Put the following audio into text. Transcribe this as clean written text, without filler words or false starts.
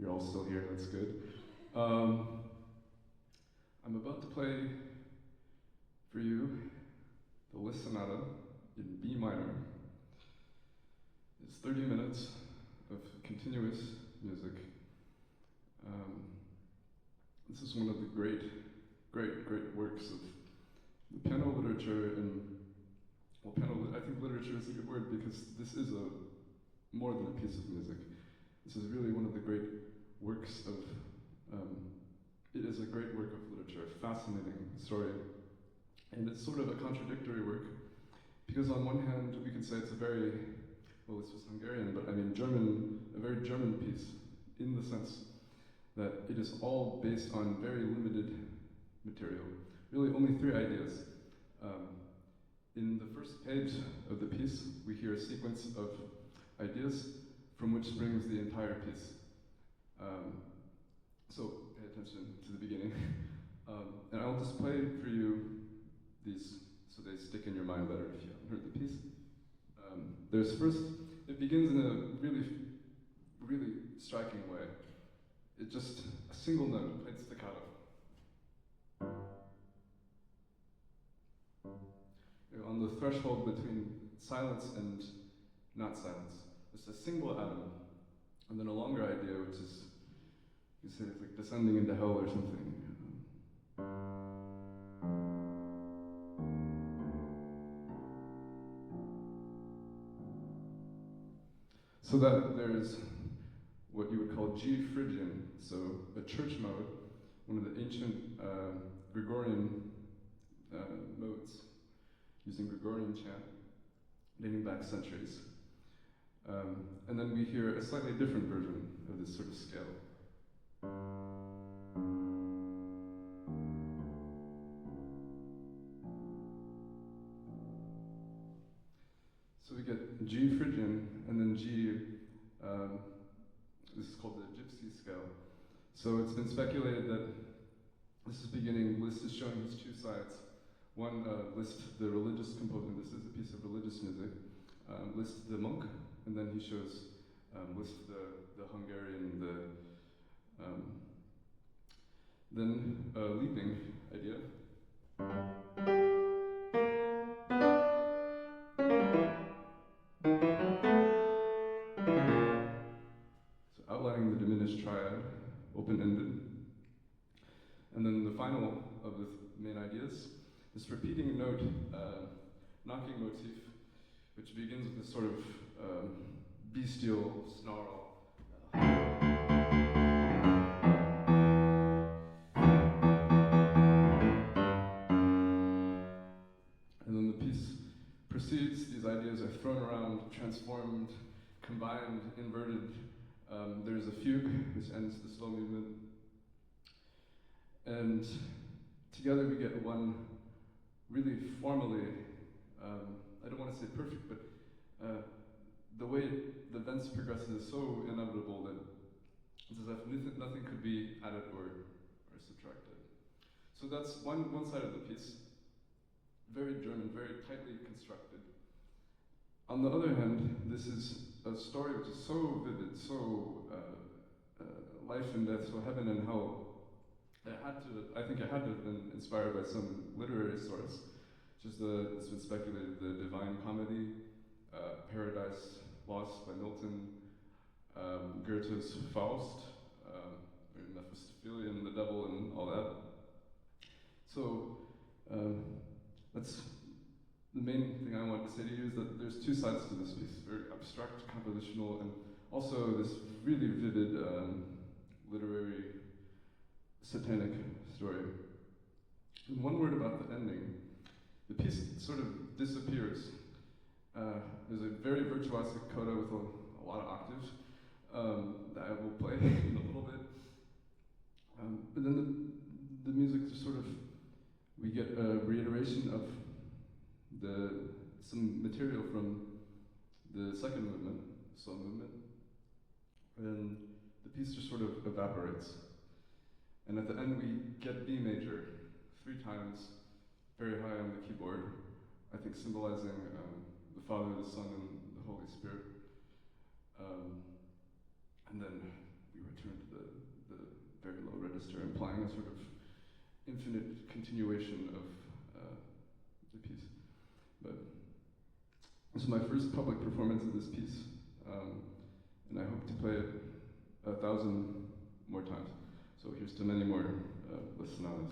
you're all still here, that's good. I'm about to play for you the Liszt Sonata in B minor. It's 30 minutes of continuous music. This is one of the great works of the piano literature, and well, I think literature is a good word because this is more than a piece of music. This is really one of the great works of, it is a great work of literature, a fascinating story. And it's sort of a contradictory work, because on one hand, we can say it's a very, well, this was Hungarian, but I mean a very German piece, in the sense that it is all based on very limited material. Really only 3 ideas. In the first page of the piece, we hear a sequence of ideas from which springs the entire piece. So pay attention to the beginning. And I'll just play for you these so they stick in your mind better if you haven't heard the piece. There's first, it begins in a really striking way. It's just a single note, played staccato. You're on the threshold between silence and not silence. It's a single atom, and then a longer idea, which is, you say it's like descending into hell or something. So that there's what you would call G Phrygian, so a church mode, one of the ancient Gregorian modes, using Gregorian chant, dating back centuries. And then we hear a slightly different version of this sort of scale. So we get G Phrygian, and then G, this is called the gypsy scale. So it's been speculated that this is beginning, Liszt is showing his 2 sides. One, Liszt, the religious composer, this is a piece of religious music, Liszt the monk, and then he shows Liszt the Hungarian, then leaping idea. So outlining the diminished triad, open-ended. And then the final of the main ideas, this repeating note, knocking motif, which begins with this sort of bestial snarl. And then the piece proceeds, these ideas are thrown around, transformed, combined, inverted. There's a fugue, which ends the slow movement. And together we get one really formally, I don't want to say perfect, but the way the events progress is so inevitable that it's as if nothing could be added or subtracted. So that's one side of the piece, very German, very tightly constructed. On the other hand, this is a story which is so vivid, so life and death, so heaven and hell. I think it had to have been inspired by some literary source. It's been speculated, the Divine Comedy, Paradise Lost by Milton, Goethe's Faust, Mephistophelian, the devil, and all that. So that's the main thing I wanted to say to you, is that there's 2 sides to this piece, very abstract, compositional, and also this really vivid literary satanic story. And one word about the ending. The piece sort of disappears. There's a very virtuosic coda with a lot of octaves that I will play in a little bit. But then the music just sort of, we get a reiteration of some material from the second movement, slow movement, and the piece just sort of evaporates. And at the end we get B major 3 times, very high on the keyboard, I think symbolizing the Father, the Son, and the Holy Spirit. And then we return to the the very low register, implying a sort of infinite continuation of the piece. But this is my first public performance of this piece, and I hope to play it 1,000 more times. So here's to many more Liszt sonatas.